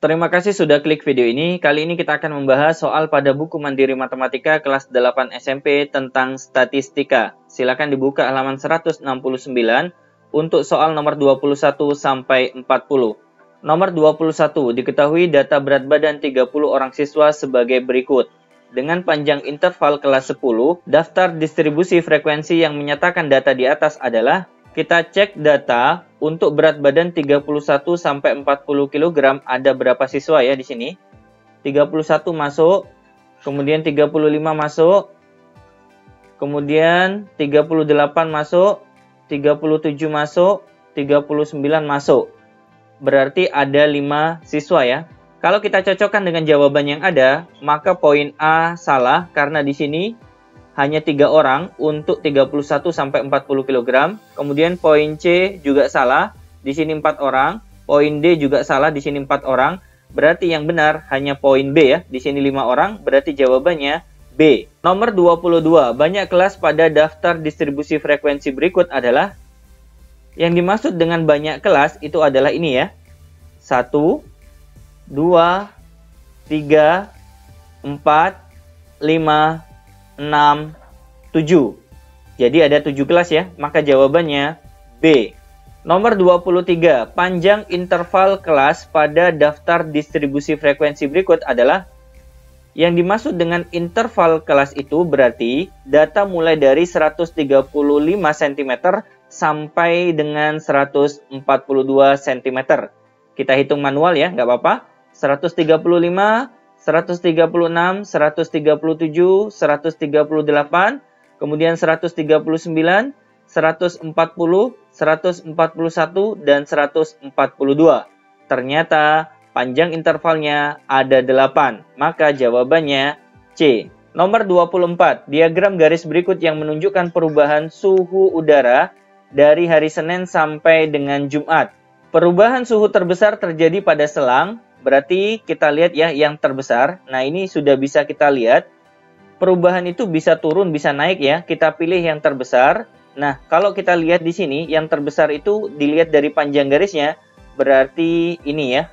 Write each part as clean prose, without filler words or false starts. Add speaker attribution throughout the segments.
Speaker 1: Terima kasih sudah klik video ini. Kali ini kita akan membahas soal pada buku Mandiri Matematika kelas 8 SMP tentang statistika. Silakan dibuka halaman 169 untuk soal nomor 21 sampai 40. Nomor 21, diketahui data berat badan 30 orang siswa sebagai berikut. Dengan panjang interval kelas 10, daftar distribusi frekuensi yang menyatakan data di atas adalah, kita cek data untuk berat badan 31 sampai 40 kg ada berapa siswa ya di sini? 31 masuk, kemudian 35 masuk, kemudian 38 masuk, 37 masuk, 39 masuk. Berarti ada 5 siswa ya. Kalau kita cocokkan dengan jawaban yang ada, maka poin A salah karena di sini hanya 3 orang untuk 31 sampai 40 kg. Kemudian poin C juga salah, di sini 4 orang. Poin D juga salah, di sini 4 orang. Berarti yang benar hanya poin B ya, di sini 5 orang, berarti jawabannya B. Nomor 22, banyak kelas pada daftar distribusi frekuensi berikut adalah, yang dimaksud dengan banyak kelas itu adalah ini ya. 1, 2, 3, 4, 5, 6, 7. Jadi ada 7 kelas ya, maka jawabannya B. Nomor 23, panjang interval kelas pada daftar distribusi frekuensi berikut adalah, yang dimaksud dengan interval kelas itu berarti data mulai dari 135 cm sampai dengan 142 cm. Kita hitung manual ya, nggak apa-apa. 135, 136, 137, 138, kemudian 139, 140, 141, dan 142. Ternyata panjang intervalnya ada 8, maka jawabannya C. Nomor 24, diagram garis berikut yang menunjukkan perubahan suhu udara dari hari Senin sampai dengan Jumat. Perubahan suhu terbesar terjadi pada selang. Berarti kita lihat ya yang terbesar. Nah ini sudah bisa kita lihat. Perubahan itu bisa turun, bisa naik ya. Kita pilih yang terbesar. Nah kalau kita lihat di sini, yang terbesar itu dilihat dari panjang garisnya. Berarti ini ya.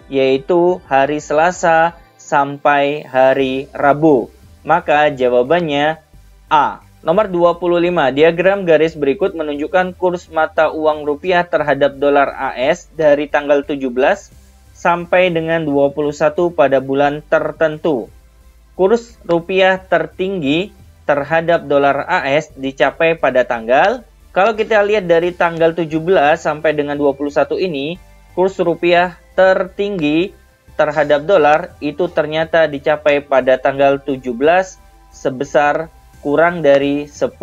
Speaker 1: Yaitu hari Selasa sampai hari Rabu. Maka jawabannya A. Nomor 25, diagram garis berikut menunjukkan kurs mata uang rupiah terhadap dolar AS dari tanggal 17 sampai dengan 21 pada bulan tertentu. Kurs rupiah tertinggi terhadap dolar AS dicapai pada tanggal, kalau kita lihat dari tanggal 17 sampai dengan 21 ini, kurs rupiah tertinggi terhadap dolar itu ternyata dicapai pada tanggal 17 sebesar kurang dari 10.000.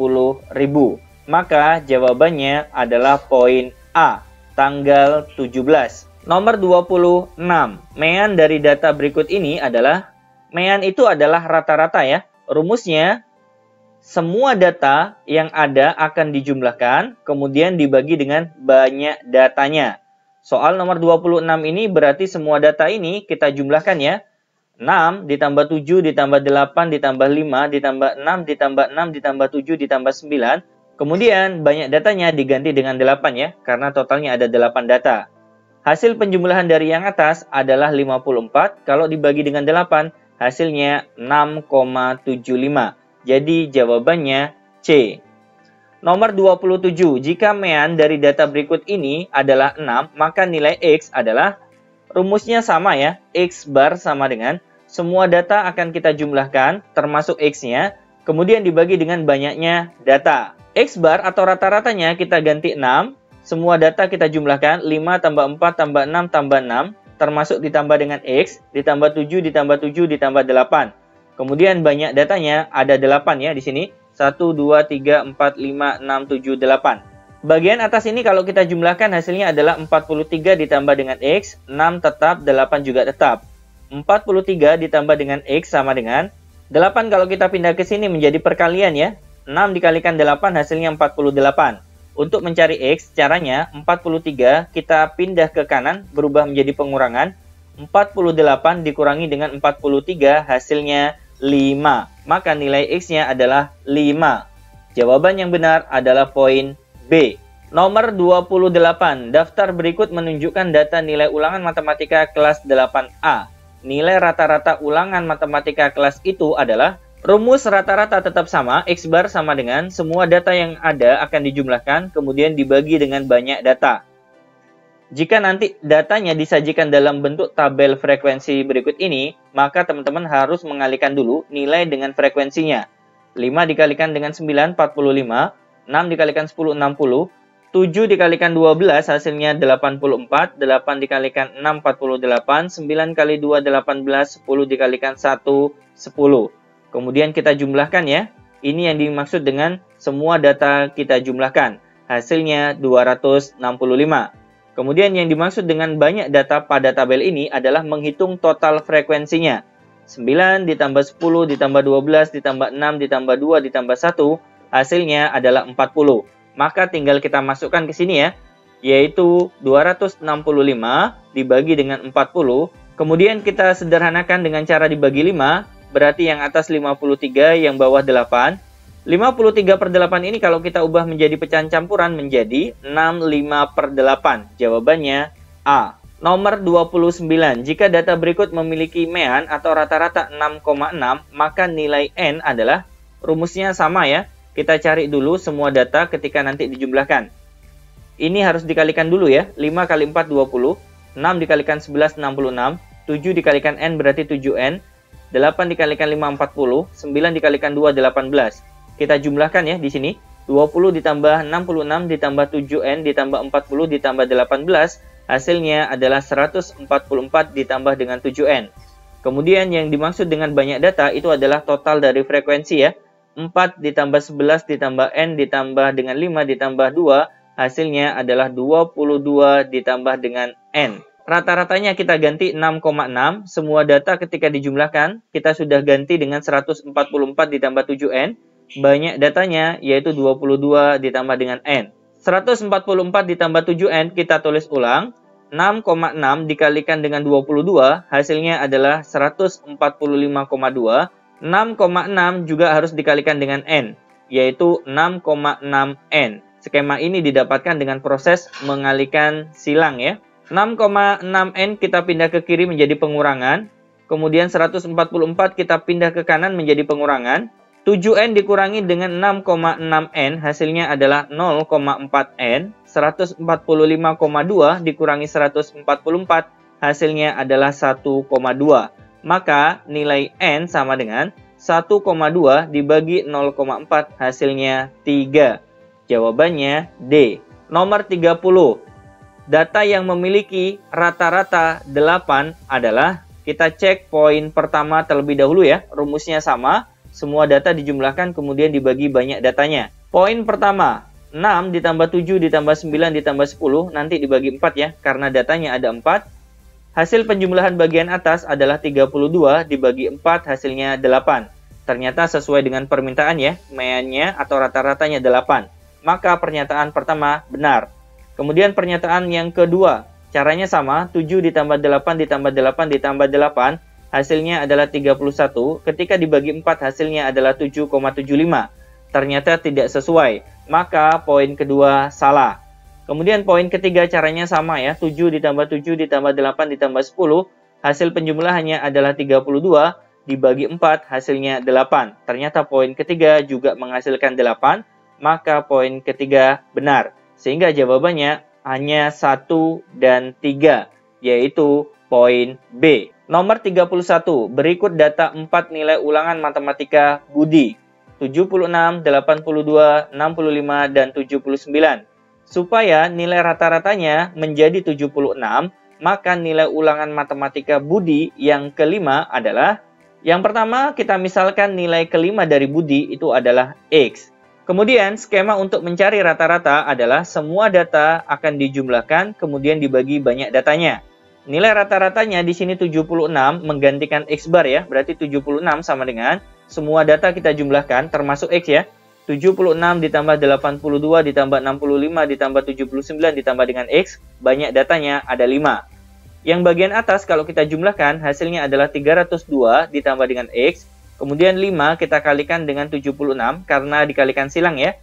Speaker 1: Maka jawabannya adalah poin A, tanggal 17. Nomor 26, mean dari data berikut ini adalah, mean itu adalah rata-rata ya. Rumusnya, semua data yang ada akan dijumlahkan, kemudian dibagi dengan banyak datanya. Soal nomor 26 ini berarti semua data ini kita jumlahkan ya. 6 ditambah 7 ditambah 8 ditambah 5 ditambah 6 ditambah 6 ditambah 7 ditambah 9. Kemudian banyak datanya diganti dengan 8 ya, karena totalnya ada 8 data. Hasil penjumlahan dari yang atas adalah 54, kalau dibagi dengan 8, hasilnya 6,75. Jadi jawabannya C. Nomor 27, jika mean dari data berikut ini adalah 6, maka nilai X adalah, rumusnya sama ya, X bar sama dengan, semua data akan kita jumlahkan, termasuk X-nya, kemudian dibagi dengan banyaknya data. X bar atau rata-ratanya kita ganti 6, semua data kita jumlahkan, 5 tambah 4 tambah 6 tambah 6, termasuk ditambah dengan X, ditambah 7, ditambah 7, ditambah 8. Kemudian banyak datanya, ada 8 ya di sini. 1, 2, 3, 4, 5, 6, 7, 8. Bagian atas ini kalau kita jumlahkan hasilnya adalah 43 ditambah dengan X, 6 tetap, 8 juga tetap. 43 ditambah dengan X sama dengan 8, kalau kita pindah ke sini menjadi perkalian ya. 6 dikalikan 8 hasilnya 48. Untuk mencari X, caranya 43 kita pindah ke kanan, berubah menjadi pengurangan. 48 dikurangi dengan 43, hasilnya 5. Maka nilai X-nya adalah 5. Jawaban yang benar adalah poin B. Nomor 28. Daftar berikut menunjukkan data nilai ulangan matematika kelas 8A. Nilai rata-rata ulangan matematika kelas itu adalah rumus rata-rata tetap sama, X bar sama dengan semua data yang ada akan dijumlahkan, kemudian dibagi dengan banyak data. Jika nanti datanya disajikan dalam bentuk tabel frekuensi berikut ini, maka teman-teman harus mengalihkan dulu nilai dengan frekuensinya. 5 dikalikan dengan 9, 45, 6 dikalikan 10, 60, 7 dikalikan 12 hasilnya 84, 8 dikalikan 6, 48, 9 kali 2, 18, 10 dikalikan 1, 10. Kemudian kita jumlahkan ya. Ini yang dimaksud dengan semua data kita jumlahkan. Hasilnya 265. Kemudian yang dimaksud dengan banyak data pada tabel ini adalah menghitung total frekuensinya. 9 ditambah 10 ditambah 12 ditambah 6 ditambah 2 ditambah 1 hasilnya adalah 40. Maka tinggal kita masukkan ke sini ya, yaitu 265 dibagi dengan 40. Kemudian kita sederhanakan dengan cara dibagi 5, berarti yang atas 53, yang bawah 8. 53 per 8 ini kalau kita ubah menjadi pecahan campuran menjadi 65 per 8. Jawabannya A. Nomor 29. Jika data berikut memiliki mean atau rata-rata 6,6, maka nilai N adalah, rumusnya sama ya. Kita cari dulu semua data ketika nanti dijumlahkan. Ini harus dikalikan dulu ya. 5 kali 4, 20. 6 dikalikan 11, 66. 7 dikalikan N berarti 7N. 8 dikalikan 5, 40. 9 dikalikan 2, 18. Kita jumlahkan ya di sini. 20 ditambah 66 ditambah 7N ditambah 40 ditambah 18. Hasilnya adalah 144 ditambah dengan 7N. Kemudian yang dimaksud dengan banyak data itu adalah total dari frekuensi ya. 4 ditambah 11 ditambah N ditambah dengan 5 ditambah 2, hasilnya adalah 22 ditambah dengan N. Rata-ratanya kita ganti 6,6, semua data ketika dijumlahkan, kita sudah ganti dengan 144 ditambah 7N. Banyak datanya yaitu 22 ditambah dengan N. 144 ditambah 7N kita tulis ulang. 6,6 dikalikan dengan 22, hasilnya adalah 145,2. 6,6 juga harus dikalikan dengan N, yaitu 6,6N. Skema ini didapatkan dengan proses mengalihkan silang ya. 6,6N kita pindah ke kiri menjadi pengurangan. Kemudian 144 kita pindah ke kanan menjadi pengurangan. 7N dikurangi dengan 6,6N hasilnya adalah 0,4N. 145,2 dikurangi 144 hasilnya adalah 1,2. Maka nilai N sama dengan 1,2 dibagi 0,4 hasilnya 3. Jawabannya D. Nomor 30. Data yang memiliki rata-rata 8 adalah, kita cek poin pertama terlebih dahulu ya. Rumusnya sama, semua data dijumlahkan kemudian dibagi banyak datanya. Poin pertama, 6 ditambah 7 ditambah 9 ditambah 10 nanti dibagi 4 ya, karena datanya ada 4. Hasil penjumlahan bagian atas adalah 32 dibagi 4 hasilnya 8. Ternyata sesuai dengan permintaan ya, meannya atau rata-ratanya 8. Maka pernyataan pertama benar. Kemudian pernyataan yang kedua, caranya sama, 7 ditambah 8 ditambah 8 ditambah 8, hasilnya adalah 31. Ketika dibagi 4 hasilnya adalah 7,75. Ternyata tidak sesuai, maka poin kedua salah. Kemudian poin ketiga caranya sama ya, 7 ditambah 7 ditambah 8 ditambah 10, hasil penjumlahannya adalah 32, dibagi 4 hasilnya 8. Ternyata poin ketiga juga menghasilkan 8, maka poin ketiga benar. Sehingga jawabannya hanya 1 dan 3, yaitu poin B. Nomor 31, berikut data 4 nilai ulangan matematika Budi, 76, 82, 65, dan 79. Supaya nilai rata-ratanya menjadi 76, maka nilai ulangan matematika Budi yang kelima adalah, yang pertama kita misalkan nilai kelima dari Budi itu adalah X. Kemudian skema untuk mencari rata-rata adalah semua data akan dijumlahkan kemudian dibagi banyak datanya. Nilai rata-ratanya di sini 76 menggantikan X bar ya, berarti 76 sama dengan semua data kita jumlahkan termasuk X ya. 76 ditambah 82 ditambah 65 ditambah 79 ditambah dengan X, banyak datanya ada 5. Yang bagian atas kalau kita jumlahkan hasilnya adalah 302 ditambah dengan X, kemudian 5 kita kalikan dengan 76 karena dikalikan silang ya.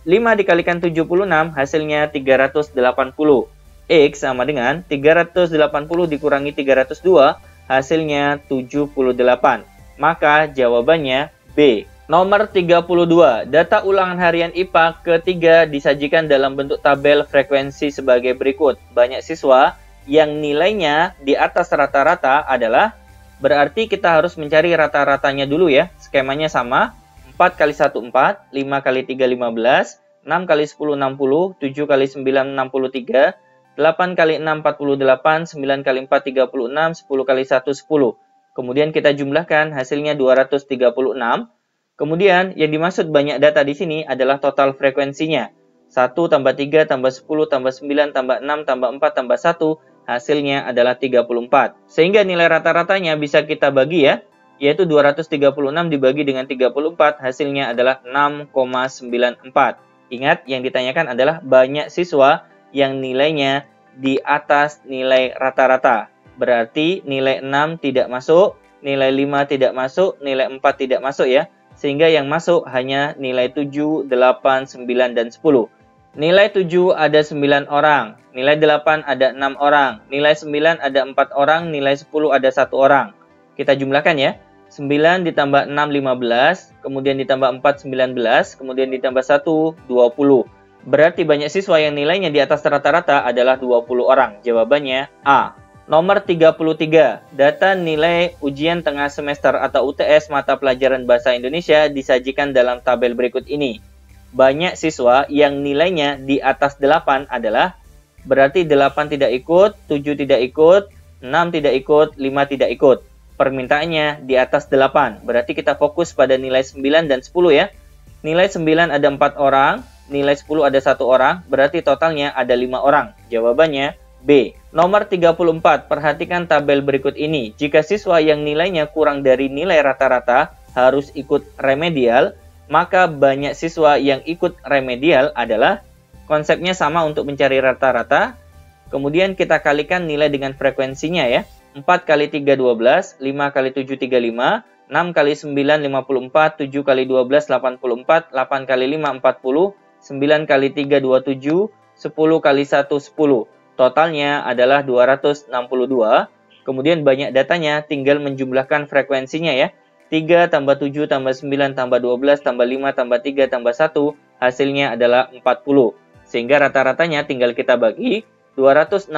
Speaker 1: 5 dikalikan 76 hasilnya 380. X sama dengan 380 dikurangi 302 hasilnya 78. Maka jawabannya B. Nomor 32. Data ulangan harian IPA ketiga disajikan dalam bentuk tabel frekuensi sebagai berikut. Banyak siswa yang nilainya di atas rata-rata adalah, berarti kita harus mencari rata-ratanya dulu ya. Skemanya sama. 4 kali 1 4, 5 kali 3 15, 6 kali 10 60, 7 kali 9 63, 8 kali 6 48, 9 kali 4 36, 10 kali 1 10. Kemudian kita jumlahkan hasilnya 236. Kemudian yang dimaksud banyak data di sini adalah total frekuensinya. 1 tambah 3 tambah 10 tambah 9 tambah 6 tambah 4 tambah 1 hasilnya adalah 34. Sehingga nilai rata-ratanya bisa kita bagi ya, yaitu 236 dibagi dengan 34 hasilnya adalah 6,94. Ingat yang ditanyakan adalah banyak siswa yang nilainya di atas nilai rata-rata. Berarti nilai 6 tidak masuk, nilai 5 tidak masuk, nilai 4 tidak masuk ya. Sehingga yang masuk hanya nilai 7, 8, 9, dan 10. Nilai 7 ada 9 orang, nilai 8 ada 6 orang, nilai 9 ada 4 orang, nilai 10 ada 1 orang. Kita jumlahkan ya. 9 ditambah 6, 15, kemudian ditambah 4, 19, kemudian ditambah 1, 20. Berarti banyak siswa yang nilainya di atas rata-rata adalah 20 orang. Jawabannya A. Nomor 33. Data nilai ujian tengah semester atau UTS mata pelajaran Bahasa Indonesia disajikan dalam tabel berikut ini. Banyak siswa yang nilainya di atas 8 adalah, berarti 8 tidak ikut, 7 tidak ikut, 6 tidak ikut, 5 tidak ikut. Permintaannya di atas 8. Berarti kita fokus pada nilai 9 dan 10 ya. Nilai 9 ada 4 orang, nilai 10 ada 1 orang, berarti totalnya ada 5 orang. Jawabannya B. Nomor 34. Perhatikan tabel berikut ini. Jika siswa yang nilainya kurang dari nilai rata-rata harus ikut remedial, maka banyak siswa yang ikut remedial adalah, konsepnya sama untuk mencari rata-rata. Kemudian kita kalikan nilai dengan frekuensinya ya. 4 kali 3 12, 5 kali 7 35, 6 kali 9 54, 7 kali 12 84, 8 kali 5 40, 9 kali 3 27, 10 kali 1 10. Totalnya adalah 262. Kemudian banyak datanya, tinggal menjumlahkan frekuensinya ya. 3 tambah 7 tambah 9 tambah 12 tambah 5 tambah 3 tambah 1 hasilnya adalah 40. Sehingga rata-ratanya tinggal kita bagi. 262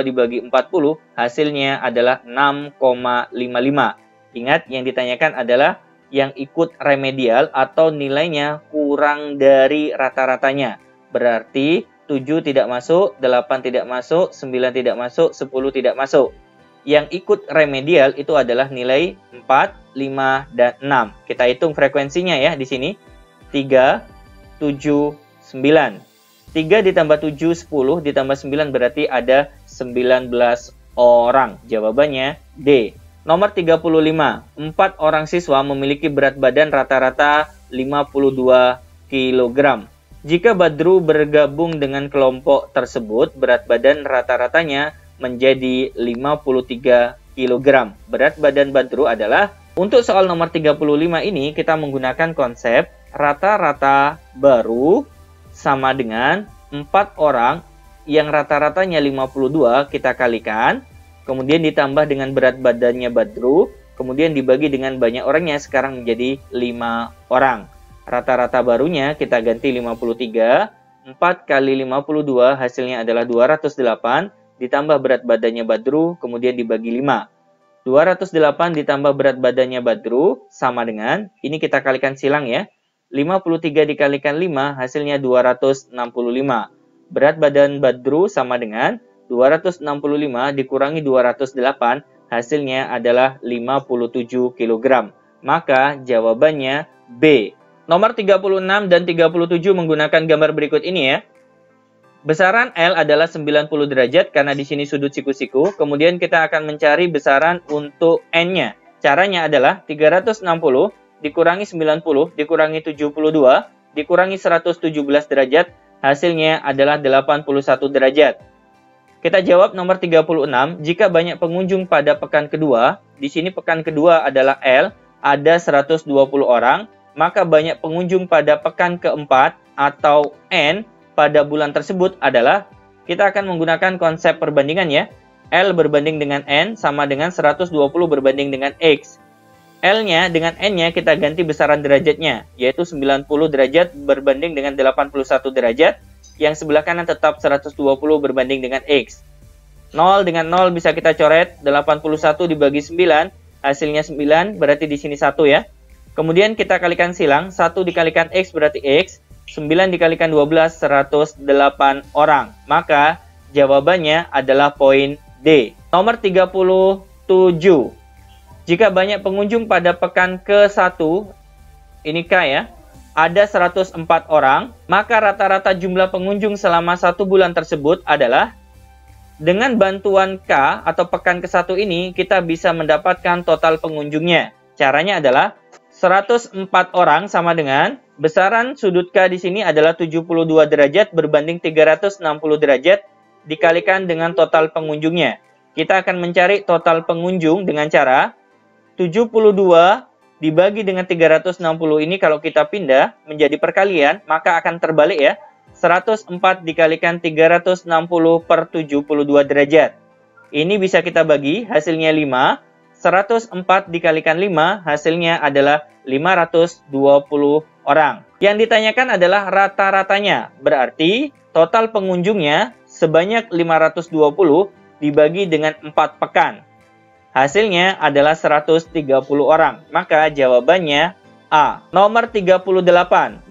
Speaker 1: dibagi 40 hasilnya adalah 6,55. Ingat yang ditanyakan adalah yang ikut remedial atau nilainya kurang dari rata-ratanya. Berarti 7 tidak masuk, 8 tidak masuk, 9 tidak masuk, 10 tidak masuk. Yang ikut remedial itu adalah nilai 4, 5, dan 6. Kita hitung frekuensinya ya di sini. 3, 7, 9. 3 ditambah 7, 10 ditambah 9 berarti ada 19 orang. Jawabannya D. Nomor 35. 4 orang siswa memiliki berat badan rata-rata 52 kg. Jika Badru bergabung dengan kelompok tersebut, berat badan rata-ratanya menjadi 53 kg. Berat badan Badru adalah, untuk soal nomor 35 ini kita menggunakan konsep rata-rata baru sama dengan 4 orang yang rata-ratanya 52 kita kalikan, kemudian ditambah dengan berat badannya Badru, kemudian dibagi dengan banyak orangnya, sekarang menjadi 5 orang. Rata-rata barunya kita ganti 53, 4 kali 52 hasilnya adalah 208, ditambah berat badannya Badru, kemudian dibagi 5. 208 ditambah berat badannya Badru sama dengan, ini kita kalikan silang ya, 53 dikalikan 5 hasilnya 265. Berat badan Badru sama dengan 265 dikurangi 208 hasilnya adalah 57 kg. Maka jawabannya B. Nomor 36 dan 37 menggunakan gambar berikut ini ya. Besaran L adalah 90 derajat karena di sini sudut siku-siku. Kemudian kita akan mencari besaran untuk N-nya. Caranya adalah 360 dikurangi 90 dikurangi 72 dikurangi 117 derajat. Hasilnya adalah 81 derajat. Kita jawab nomor 36. Jika banyak pengunjung pada pekan kedua, di sini pekan kedua adalah L, ada 120 orang. Maka banyak pengunjung pada pekan keempat atau N pada bulan tersebut adalah, kita akan menggunakan konsep perbandingan ya. L berbanding dengan N sama dengan 120 berbanding dengan X. L-nya dengan N-nya kita ganti besaran derajatnya, yaitu 90 derajat berbanding dengan 81 derajat, yang sebelah kanan tetap 120 berbanding dengan X. 0 dengan 0 bisa kita coret, 81 dibagi 9, hasilnya 9, berarti di sini 1 ya. Kemudian kita kalikan silang, 1 dikalikan X berarti X, 9 dikalikan 12, 108 orang. Maka jawabannya adalah poin D. Nomor 37. Jika banyak pengunjung pada pekan ke-1, ini K ya, ada 104 orang, maka rata-rata jumlah pengunjung selama 1 bulan tersebut adalah, dengan bantuan K atau pekan ke-1 ini, kita bisa mendapatkan total pengunjungnya. Caranya adalah, 104 orang sama dengan, besaran sudut K di sini adalah 72 derajat berbanding 360 derajat, dikalikan dengan total pengunjungnya. Kita akan mencari total pengunjung dengan cara, 72 dibagi dengan 360 ini kalau kita pindah menjadi perkalian, maka akan terbalik ya. 104 dikalikan 360 per 72 derajat. Ini bisa kita bagi, hasilnya 5. 104 dikalikan 5, hasilnya adalah 520 orang. Yang ditanyakan adalah rata-ratanya, berarti total pengunjungnya sebanyak 520 dibagi dengan 4 pekan. Hasilnya adalah 130 orang. Maka jawabannya A. Nomor 38.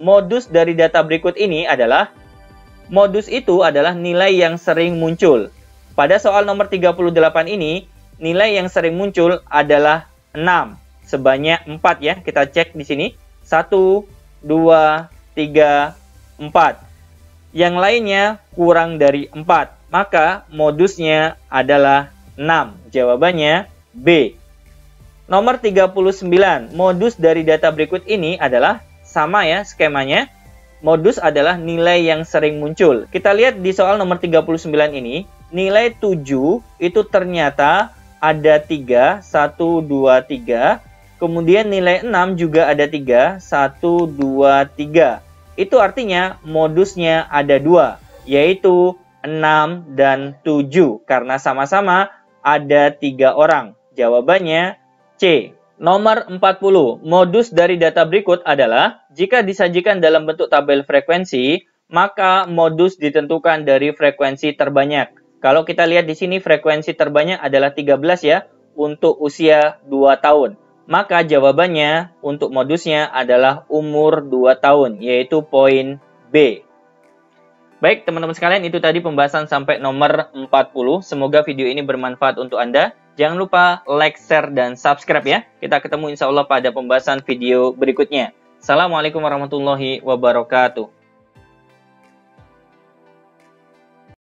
Speaker 1: Modus dari data berikut ini adalah, modus itu adalah nilai yang sering muncul. Pada soal nomor 38 ini, nilai yang sering muncul adalah 6. Sebanyak 4 ya. Kita cek di sini. 1, 2, 3, 4. Yang lainnya kurang dari 4. Maka modusnya adalah 6. Jawabannya B. Nomor 39. Modus dari data berikut ini adalah sama ya skemanya. Modus adalah nilai yang sering muncul. Kita lihat di soal nomor 39 ini, nilai 7 itu ternyata ada 3, 1, 2, 3. Kemudian nilai 6 juga ada 3, 1, 2, 3. Itu artinya modusnya ada 2, yaitu 6 dan 7. Karena sama-sama ada 3 orang. Jawabannya C. Nomor 40. Modus dari data berikut adalah, jika disajikan dalam bentuk tabel frekuensi, maka modus ditentukan dari frekuensi terbanyak. Kalau kita lihat di sini frekuensi terbanyak adalah 13 ya, untuk usia 2 tahun. Maka jawabannya untuk modusnya adalah umur 2 tahun, yaitu poin B. Baik teman-teman sekalian, itu tadi pembahasan sampai nomor 40. Semoga video ini bermanfaat untuk Anda. Jangan lupa like, share, dan subscribe ya. Kita ketemu insya Allah pada pembahasan video berikutnya. Assalamualaikum warahmatullahi wabarakatuh.